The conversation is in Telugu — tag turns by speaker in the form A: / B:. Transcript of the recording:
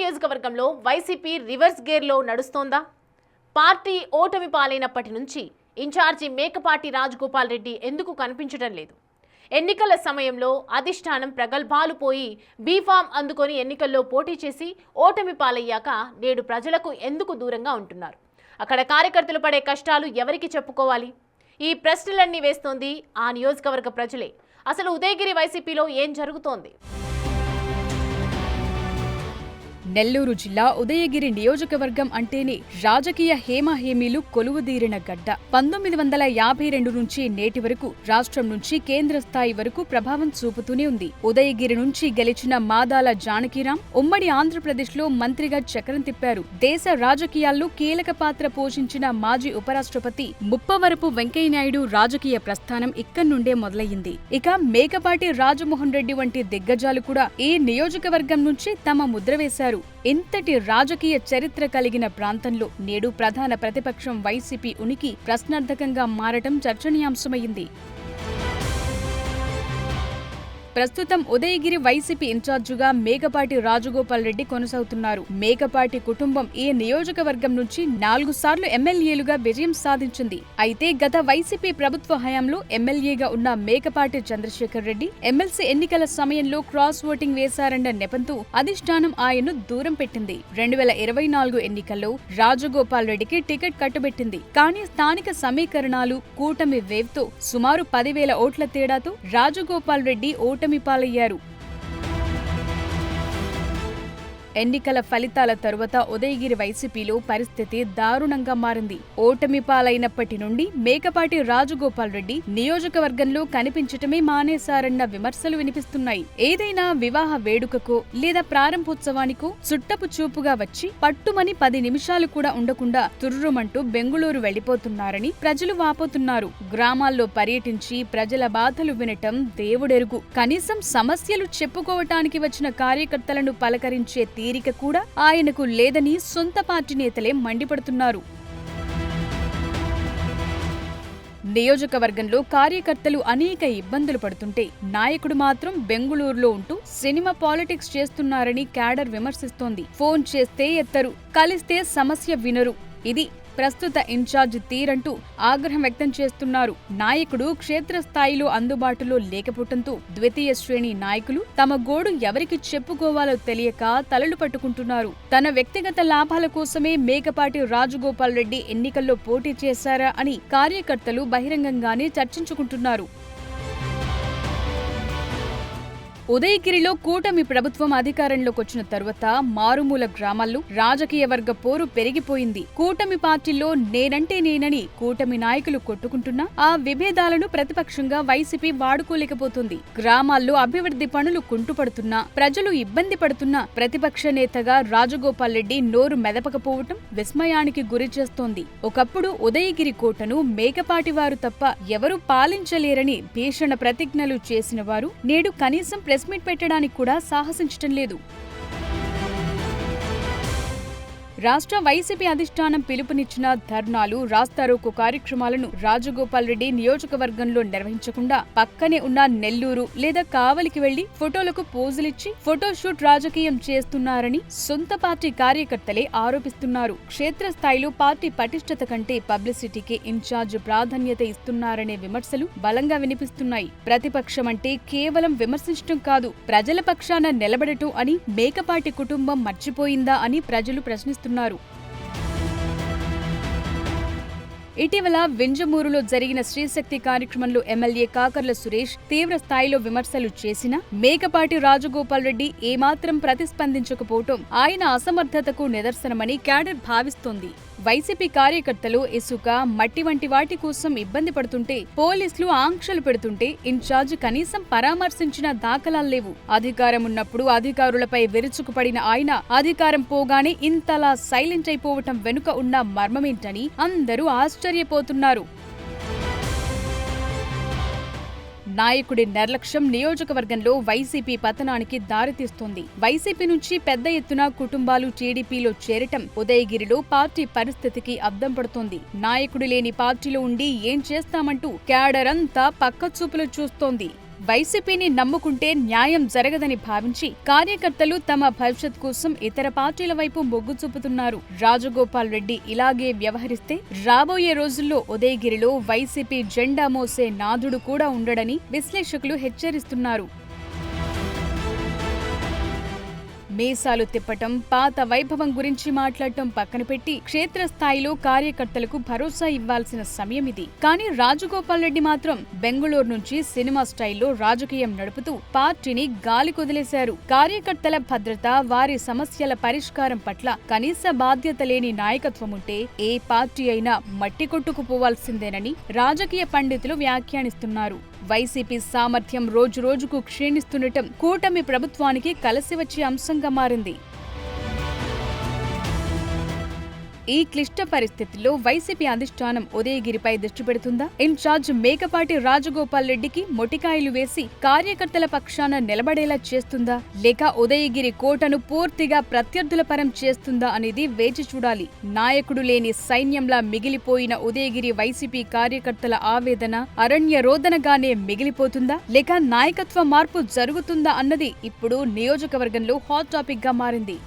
A: నియోజకవర్గంలో వైసీపీ రివర్స్ గేర్లో నడుస్తోందా? పార్టీ ఓటమి పాలైనప్పటి నుంచి ఇన్ఛార్జి మేకపాటి రాజగోపాల్ రెడ్డి ఎందుకు కనిపించడం లేదు? ఎన్నికల సమయంలో అధిష్టానం ప్రగల్భాలు పోయి బీఫామ్ అందుకొని ఎన్నికల్లో పోటీ చేసి ఓటమి పాలయ్యాక నేడు ప్రజలకు ఎందుకు దూరంగా ఉంటున్నారు? అక్కడ కార్యకర్తలు పడే కష్టాలు ఎవరికి చెప్పుకోవాలి? ఈ ప్రశ్నలన్నీ వేస్తోంది ఆ నియోజకవర్గ ప్రజలే. అసలు ఉదయగిరి వైసీపీలో ఏం జరుగుతోంది?
B: నెల్లూరు జిల్లా ఉదయగిరి నియోజకవర్గం అంటేనే రాజకీయ హేమాహేమీలు కొలువుదీరిన గడ్డ. 1952 నుంచి నేటి వరకు రాష్ట్రం నుంచి కేంద్ర స్థాయి వరకు ప్రభావం చూపుతూనే ఉంది. ఉదయగిరి నుంచి గెలిచిన మాదాల జానకిరాం ఉమ్మడి ఆంధ్రప్రదేశ్లో మంత్రిగా చక్రం తిప్పారు. దేశ రాజకీయాల్లో కీలక పాత్ర పోషించిన మాజీ ఉపరాష్ట్రపతి ముప్పవరపు వెంకయ్యనాయుడు రాజకీయ ప్రస్థానం ఇక్కడి నుండే మొదలయ్యింది. ఇక మేకపాటి రాజమోహన్ రెడ్డి వంటి దిగ్గజాలు కూడా ఈ నియోజకవర్గం నుంచి తమ ముద్ర వేశారు. ఇంతటి రాజకీయ చరిత్ర కలిగిన ప్రాంతంలో నేడు ప్రధాన ప్రతిపక్షం వైసీపీ ఉనికి ప్రశ్నార్థకంగా మారటం చర్చనీయాంశమైంది. ప్రస్తుతం ఉదయగిరి వైసీపీ ఇన్ఛార్జిగా మేకపాటి రాజగోపాల్ రెడ్డి కొనసాగుతున్నారు. మేకపాటి కుటుంబం ఈ నియోజకవర్గం నుంచి 4 సార్లు ఎమ్మెల్యేలుగా విజయం సాధించింది. అయితే గత వైసీపీ ప్రభుత్వ హయాంలో ఎమ్మెల్యేగా ఉన్న మేకపాటి చంద్రశేఖర్ రెడ్డి ఎమ్మెల్సీ ఎన్నికల సమయంలో క్రాస్ ఓటింగ్ వేశారన్న నెపంతో అధిష్టానం ఆయన్ను దూరం పెట్టింది. 2024 ఎన్నికల్లో రాజగోపాల్ రెడ్డికి టికెట్ కట్టుబెట్టింది. కానీ స్థానిక సమీకరణాలు కూటమి వేవ్తో సుమారు 10,000 ఓట్ల తేడాతో రాజగోపాల్ రెడ్డి ఓటమి పాలయ్యారు. ఎన్నికల ఫలితాల తరువాత ఉదయగిరి వైసీపీలో పరిస్థితి దారుణంగా మారింది. ఓటమి పాలైనప్పటి నుండి మేకపాటి రాజగోపాల్ రెడ్డి నియోజకవర్గంలో కనిపించటమే మానేశారన్న విమర్శలు వినిపిస్తున్నాయి. ఏదైనా వివాహ వేడుకకో లేదా ప్రారంభోత్సవానికో చుట్టపు చూపుగా వచ్చి పట్టుమని 10 నిమిషాలు కూడా ఉండకుండా తుర్రుమంటూ బెంగుళూరు వెళ్లిపోతున్నారని ప్రజలు వాపోతున్నారు. గ్రామాల్లో పర్యటించి ప్రజల బాధలు వినటం దేవుడెరుగు. కనీసం సమస్యలు చెప్పుకోవటానికి వచ్చిన కార్యకర్తలను పలకరించే తీరిక కూడా ఆయనకు లేదని సొంత పార్టీ నేతలే మండిపడుతున్నారు. నియోజకవర్గంలో కార్యకర్తలు అనేక ఇబ్బందులు పడుతుంటే నాయకుడు మాత్రం బెంగుళూరులో ఉంటూ సినిమా పాలిటిక్స్ చేస్తున్నారని క్యాడర్ విమర్శిస్తోంది. ఫోన్ చేస్తే ఎత్తరు, కలిస్తే సమస్య వినరు. ఇది ప్రస్తుత ఇన్ఛార్జ్ తీరంటూ ఆగ్రహం వ్యక్తం చేస్తున్నారు. నాయకుడు క్షేత్రస్థాయిలో అందుబాటులో లేకపోవడంతో ద్వితీయ శ్రేణి నాయకులు తమ గోడు ఎవరికి చెప్పుకోవాలో తెలియక తలలు పట్టుకుంటున్నారు. తన వ్యక్తిగత లాభాల కోసమే మేకపాటి రాజగోపాల్ రెడ్డి ఎన్నికల్లో పోటీ చేశారా అని కార్యకర్తలు బహిరంగంగానే చర్చించుకుంటున్నారు. ఉదయగిరిలో కూటమి ప్రభుత్వం అధికారంలోకి వచ్చిన తరువాత మారుమూల గ్రామాల్లో రాజకీయ వర్గ పోరు పెరిగిపోయింది. కూటమి పార్టీల్లో నేనంటే నేనని కూటమి నాయకులు కొట్టుకుంటున్నా ఆ విభేదాలను ప్రతిపక్షంగా వైసీపీ వాడుకోలేకపోతుంది. గ్రామాల్లో అభివృద్ధి పనులు కుంటుపడుతున్నా, ప్రజలు ఇబ్బంది పడుతున్నా ప్రతిపక్ష నేతగా రాజగోపాల్ రెడ్డి నోరు మెదపకపోవటం విస్మయానికి గురి చేస్తోంది. ఒకప్పుడు ఉదయగిరి కోటను మేకపాటి వారు తప్ప ఎవరూ పాలించలేరని భీషణ ప్రతిజ్ఞలు చేసిన వారు నేడు కనీసం ప్రెస్ మీట్ పెట్టడానికి కూడా సాహసించటం లేదు. రాష్ట్ర వైసీపీ అధిష్టానం పిలుపునిచ్చిన ధర్నాలు, రాస్తారోకో కార్యక్రమాలను రాజగోపాల్ రెడ్డి నియోజకవర్గంలో నిర్వహించకుండా పక్కనే ఉన్న నెల్లూరు లేదా కావలికి వెళ్లి ఫోటోలకు పోజులిచ్చి ఫోటోషూట్ రాజకీయం చేస్తున్నారని సొంత పార్టీ కార్యకర్తలే ఆరోపిస్తున్నారు. క్షేత్రస్థాయిలో పార్టీ పటిష్టత కంటే పబ్లిసిటీకి ఇన్ఛార్జ్ ప్రాధాన్యత ఇస్తున్నారనే విమర్శలు బలంగా వినిపిస్తున్నాయి. ప్రతిపక్షం అంటే కేవలం విమర్శించడం కాదు, ప్రజల పక్షాన నిలబడటం అని మేకపాటి కుటుంబం మర్చిపోయిందా అని ప్రజలు ప్రశ్నిస్తున్నారు. ఇటీవల వింజమూరులో జరిగిన శ్రీశక్తి కార్యక్రమంలో ఎమ్మెల్యే కాకర్ల సురేష్ తీవ్ర స్థాయిలో విమర్శలు చేసినా మేకపాటి రాజగోపాల్ రెడ్డి ఏమాత్రం ప్రతిస్పందించకపోవటం ఆయన అసమర్థతకు నిదర్శనమని క్యాడర్ భావిస్తోంది. వైసీపీ కార్యకర్తలు ఇసుక, మట్టి వంటి వాటి కోసం ఇబ్బంది పడుతుంటే పోలీసులు ఆంక్షలు పెడుతుంటే ఇన్ఛార్జ్ కనీసం పరామర్శించిన దాఖలాలు లేవు. అధికారం ఉన్నప్పుడు అధికారులపై విరుచుకుపడిన ఆయన అధికారం పోగానే ఇంతలా సైలెంట్ అయిపోవటం వెనుక ఉన్న మర్మమేంటని అందరూ ఆశ్చర్యపోతున్నారు. నాయకుడి నిర్లక్ష్యం నియోజకవర్గంలో వైసీపీ పతనానికి దారితీస్తోంది. వైసీపీ నుంచి పెద్ద ఎత్తున కుటుంబాలు టీడీపీలో చేరటం ఉదయగిరిలో పార్టీ పరిస్థితికి అద్దం పడుతోంది. నాయకుడు లేని పార్టీలో ఉండి ఏం చేస్తామంటూ క్యాడర్ అంతా పక్కచూపులు చూస్తోంది. వైసీపీని నమ్ముకుంటే న్యాయం జరగదని భావించి కార్యకర్తలు తమ భవిష్యత్ కోసం ఇతర పార్టీల వైపు మొగ్గు చూపుతున్నారు. రాజగోపాల్ రెడ్డి ఇలాగే వ్యవహరిస్తే రాబోయే రోజుల్లో ఉదయగిరిలో వైసీపీ జెండా మోసే నాథుడు కూడా ఉండడని విశ్లేషకులు హెచ్చరిస్తున్నారు. మీసాలు తిప్పటం, పాత వైభవం గురించి మాట్లాడటం పక్కన పెట్టి క్షేత్రస్థాయిలో కార్యకర్తలకు భరోసా ఇవ్వాల్సిన సమయం ఇది. కానీ రాజగోపాల్ రెడ్డి మాత్రం బెంగళూరు నుంచి సినిమా స్టైల్లో రాజకీయం నడుపుతూ పార్టీని గాలి కొదిలేశారు. కార్యకర్తల భద్రత, వారి సమస్యల పరిష్కారం పట్ల కనీస బాధ్యత లేని నాయకత్వం ఉంటే ఏ పార్టీ అయినా మట్టి కొట్టుకుపోవాల్సిందేనని రాజకీయ పండితులు వ్యాఖ్యానిస్తున్నారు. వైసీపీ సామర్థ్యం రోజురోజుకు క్షీణిస్తుండటం కూటమి ప్రభుత్వానికి కలిసి వచ్చే అంశంగా మారింది. ఈ క్లిష్ట పరిస్థితుల్లో వైసీపీ అధిష్టానం ఉదయగిరిపై దృష్టి పెడుతుందా? ఇన్ఛార్జ్ మేకపాటి రాజగోపాల్ రెడ్డికి మొటికాయలు వేసి కార్యకర్తల పక్షాన నిలబడేలా చేస్తుందా, లేక ఉదయగిరి కోటను పూర్తిగా ప్రత్యర్థుల పరం చేస్తుందా అనేది వేచి చూడాలి. నాయకుడు లేని సైన్యంలా మిగిలిపోయిన ఉదయగిరి వైసీపీ కార్యకర్తల ఆవేదన అరణ్య రోదనగానే మిగిలిపోతుందా, లేక నాయకత్వ మార్పు జరుగుతుందా అన్నది ఇప్పుడు నియోజకవర్గంలో హాట్ టాపిక్ గా మారింది.